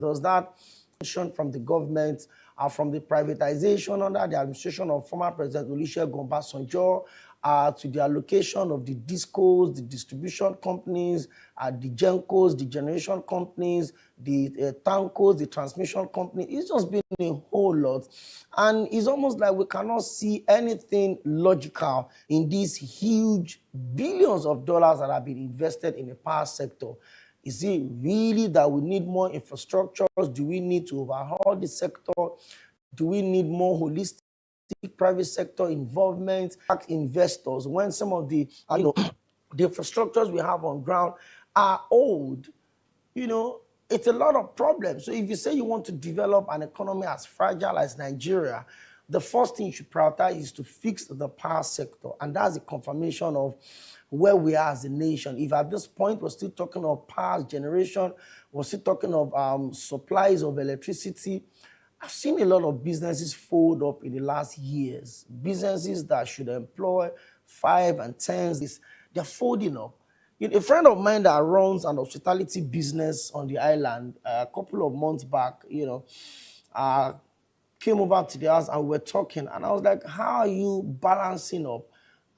Does that from the government, from the privatization under the administration of former President Olusegun Obasanjo, to the allocation of the discos, the distribution companies, the gencos, the generation companies, the tancos, the transmission company. It's just been a whole lot. And it's almost like we cannot see anything logical in these huge billions of dollars that have been invested in the power sector. Is it really that we need more infrastructures? Do we need to overhaul the sector? Do we need more holistic private sector involvement, investors, when some of the the infrastructures we have on ground are old? It's a lot of problems. So if you say you want to develop an economy as fragile as Nigeria, the first thing you should prioritize is to fix the power sector. And that's a confirmation of where we are as a nation. If at this point we're still talking of power generation, we're still talking of supplies of electricity, I've seen a lot of businesses fold up in the last years. Businesses that should employ 5 and 10s, they're folding up. A friend of mine that runs an hospitality business on the island a couple of months back, came over to the house and we were talking. And I was like, how are you balancing up?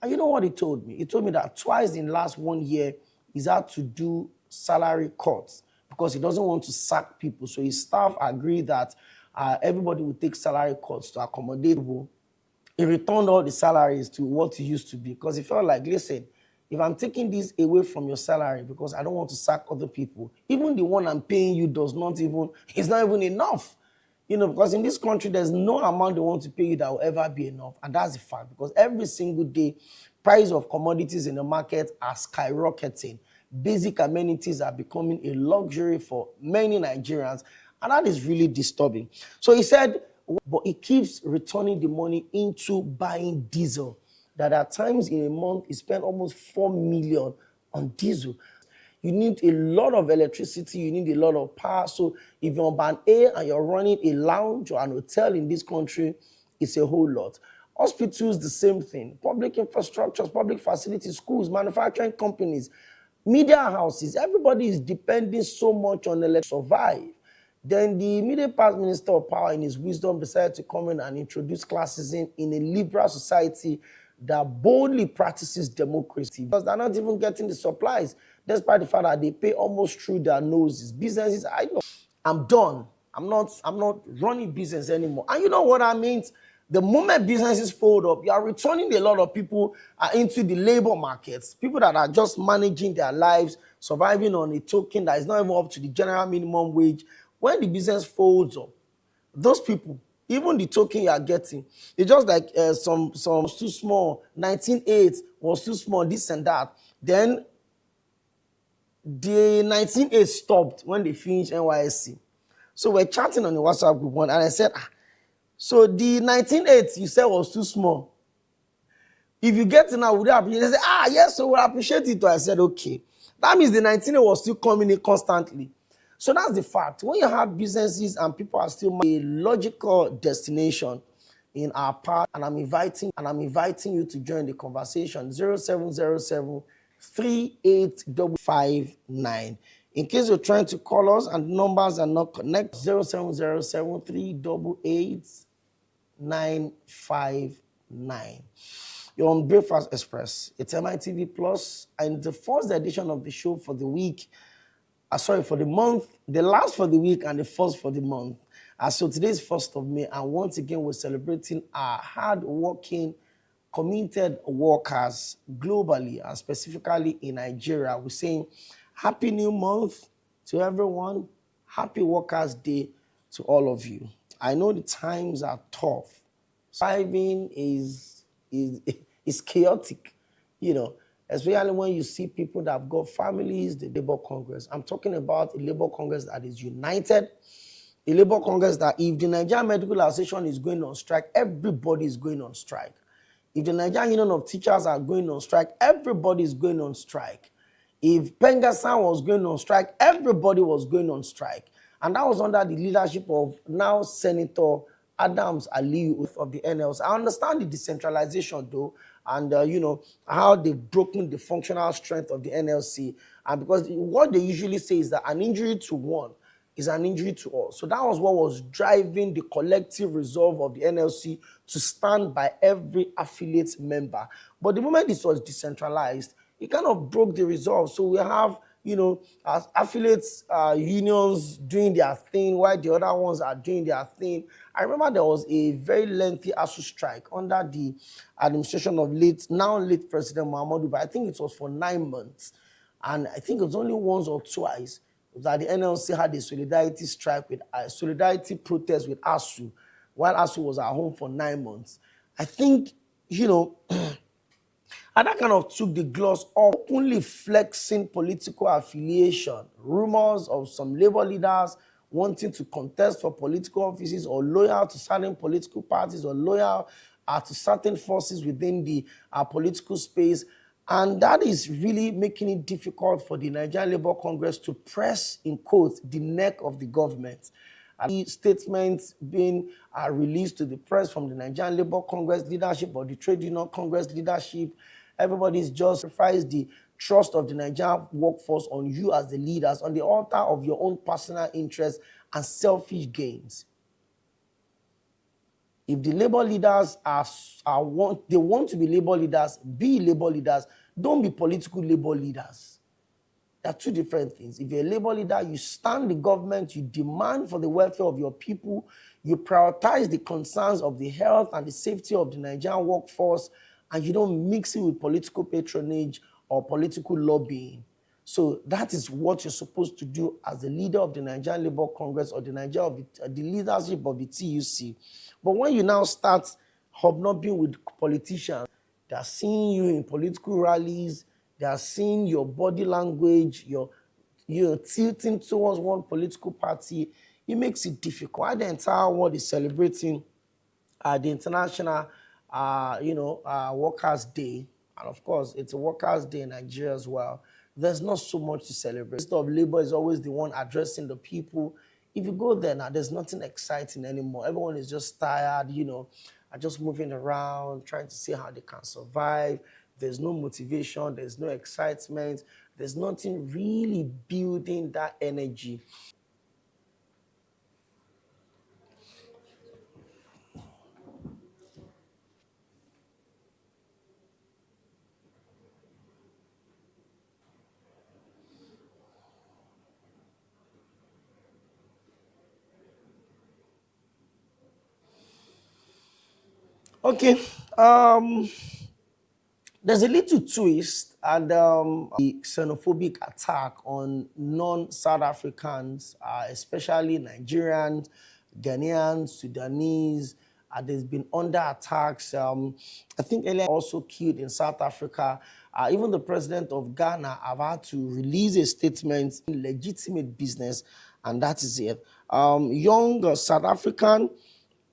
And you know what he told me? He told me that twice in the last 1 year, he's had to do salary cuts because he doesn't want to sack people. So his staff agreed that everybody would take salary cuts to accommodate people. He returned all the salaries to what it used to be because he felt like, listen, if I'm taking this away from your salary because I don't want to sack other people, even the one I'm paying you it's not even enough. Because in this country, there's no amount they want to pay you that will ever be enough. And that's the fact, because every single day, price of commodities in the market are skyrocketing. Basic amenities are becoming a luxury for many Nigerians. And that is really disturbing. So he said, but he keeps returning the money into buying diesel. That at times in a month, he spent almost 4 million on diesel. You need a lot of electricity, you need a lot of power. So if you're on band A and you're running a lounge or an hotel in this country, it's a whole lot. Hospitals, the same thing. Public infrastructures, public facilities, schools, manufacturing companies, media houses, everybody is depending so much on electricity to survive. Then the immediate past Minister of Power, in his wisdom, decided to come in and introduce classism in a liberal society that boldly practices democracy, because they're not even getting the supplies, despite the fact that they pay almost through their noses. Businesses, I know, I'm done. I'm not running business anymore. And you know what that means? The moment businesses fold up, you are returning a lot of people into the labor markets, people that are just managing their lives, surviving on a token that is not even up to the general minimum wage. When the business folds up, those people, even the token you are getting, it's just like some too small, 19.8 was too small, this and that. Then the 19.8 stopped when they finished NYSC. So we're chatting on the WhatsApp group one, and I said, so the 19.8 you said was too small. If you get it now, would you appreciate it? They say, yes, so we'll appreciate it. So I said, okay. That means the 19.8 was still coming in constantly. So that's the fact. When you have businesses and people are still a logical destination in our part, and I'm inviting you to join the conversation. 0707 38559. In case you're trying to call us and numbers are not connected, 0707 388 You're on Breakfast Express. It's MITV Plus, and the first edition of the show for the week. For the month, the last for the week and the first for the month. So today's 1st of May, and once again, we're celebrating our hard-working, committed workers globally, and specifically in Nigeria. We're saying Happy New Month to everyone. Happy Workers' Day to all of you. I know the times are tough. Surviving is chaotic, especially when you see people that have got families, the Labour Congress. I'm talking about a Labour Congress that is united, a Labour Congress that if the Nigerian Medical Association is going on strike, everybody is going on strike. If the Nigerian Union of Teachers are going on strike, everybody is going on strike. If Pengasan was going on strike, everybody was going on strike. And that was under the leadership of now Senator Adams Aliyu of the NLC. I understand the decentralization though, and how they've broken the functional strength of the NLC. And because what they usually say is that an injury to one is an injury to us. So that was what was driving the collective resolve of the NLC to stand by every affiliate member. But the moment this was decentralized, it kind of broke the resolve. So we have, as affiliates, unions doing their thing while the other ones are doing their thing. I remember there was a very lengthy ASU strike under the administration of now late President Muhammadu, but I think it was for 9 months. And I think it was only once or twice that the NLC had a solidarity strike with a solidarity protest with ASU, while ASU was at home for 9 months. I think, and that kind of took the gloss off only flexing political affiliation. Rumors of some labor leaders wanting to contest for political offices or loyal to certain political parties or loyal to certain forces within the political space. And that is really making it difficult for the Nigerian Labour Congress to press, in quotes, the neck of the government. The statements being released to the press from the Nigerian Labour Congress leadership or the Trade Union Congress leadership, everybody's just sacrificed the trust of the Nigerian workforce on you as the leaders, on the altar of your own personal interests and selfish gains. If the labor leaders they want to be labor leaders, be labor leaders. Don't be political labor leaders. They're two different things. If you're a labor leader, you stand the government, you demand for the welfare of your people, you prioritize the concerns of the health and the safety of the Nigerian workforce, and you don't mix it with political patronage or political lobbying. So that is what you're supposed to do as the leader of the Nigerian Labour Congress or the leadership of the TUC. But when you now start hobnobbing with politicians, they are seeing you in political rallies, they are seeing your body language, you're tilting towards one political party, it makes it difficult. While the entire world is celebrating the International Workers' Day, and of course, it's a Workers' Day in Nigeria as well, there's not so much to celebrate. The Minister of Labor is always the one addressing the people. If you go there now, there's nothing exciting anymore. Everyone is just tired, are just moving around, trying to see how they can survive. There's no motivation, there's no excitement, there's nothing really building that energy. Okay, there's a little twist and the xenophobic attack on non-South Africans, especially Nigerians, Ghanaians, Sudanese. There's been under attacks. I think earlier also killed in South Africa. Even the president of Ghana have had to release a statement in legitimate business, and that is it. Young South African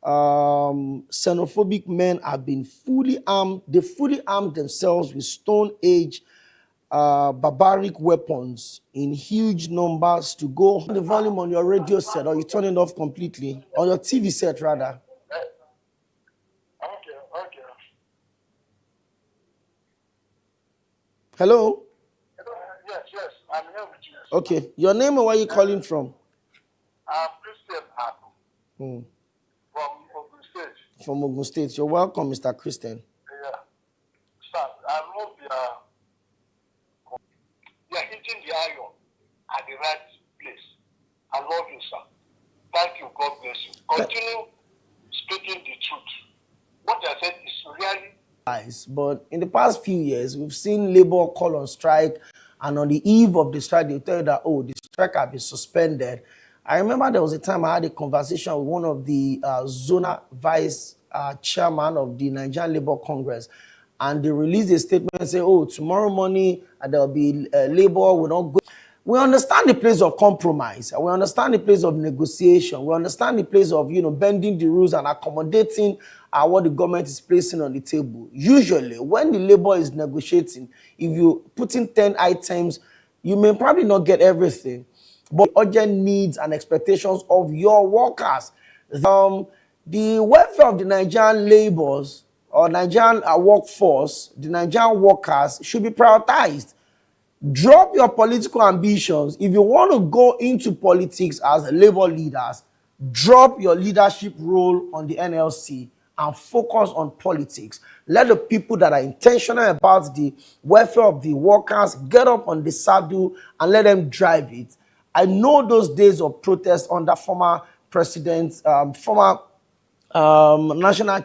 xenophobic men have been fully armed. They fully armed themselves with Stone Age barbaric weapons in huge numbers to go. The volume on your radio set, or you turn it off completely, on your TV set rather. Okay. Hello? Yes, I'm here with you. Okay, your name and where are you calling from? I'm Christian Aku. From Ogun State. From Ogun State. You're welcome, Mr. Christian. Yeah. Sir, I love you're hitting the iron at the right place. I love you, sir. Thank you. God bless you. Continue speaking the truth. What I said is really. But in the past few years, we've seen labor call on strike, and on the eve of the strike, they tell you that, the strike has been suspended. I remember there was a time I had a conversation with one of the Zona Vice Chairman of the Nigerian Labour Congress, and they released a statement and say, tomorrow morning there will be labor, we're not going. We understand the place of compromise. We understand the place of negotiation. We understand the place of, bending the rules and accommodating what the government is placing on the table. Usually, when the labor is negotiating, if you put in 10 items, you may probably not get everything. But urgent needs and expectations of your workers. The welfare of the Nigerian Nigerian workforce, the Nigerian workers should be prioritized. Drop your political ambitions. If you want to go into politics as Labour leaders, drop your leadership role on the NLC and focus on politics. Let the people that are intentional about the welfare of the workers get up on the saddle and let them drive it. I know those days of protest under former president, former national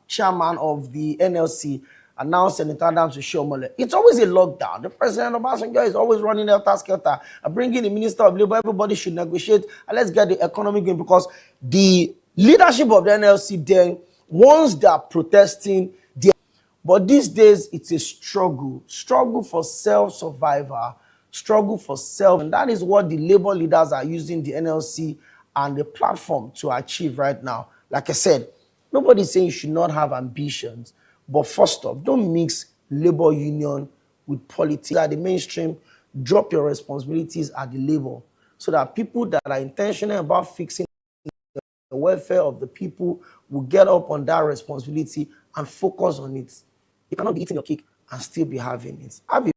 chairman of the NLC, and now Senator Adams Oshiomhole. It's always a lockdown. The president of Obasanjo is always running helter-skelter and bringing the minister of labor. Everybody should negotiate and let's get the economy going, because the leadership of the NLC then, once they are protesting, but these days it's a struggle for self-survival, struggle for self, and that is what the labor leaders are using the NLC and the platform to achieve right now. Like I said, nobody's saying you should not have ambitions, but first off, don't mix labor union with politics. At the mainstream, drop your responsibilities at the labor so that people that are intentional about fixing the welfare of the people will get up on that responsibility and focus on it. You cannot be eating your cake and still be having it. Have a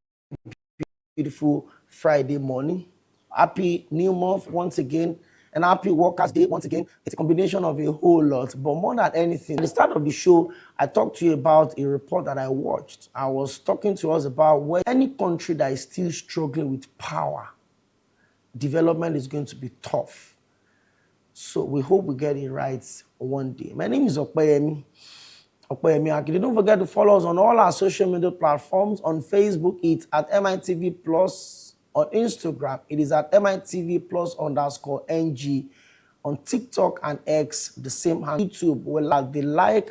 beautiful Friday morning. Happy new month once again. And happy Workers' Day once again. It's a combination of a whole lot. But more than anything, at the start of the show, I talked to you about a report that I watched. I was talking to us about where any country that is still struggling with power, development is going to be tough. So we hope we get it right one day. My name is Opeyemi Akili. Don't forget to follow us on all our social media platforms. On Facebook, it's at MITV Plus. On Instagram, it is at MITV Plus _NG. On TikTok and X, the same hand. YouTube, we'll like the like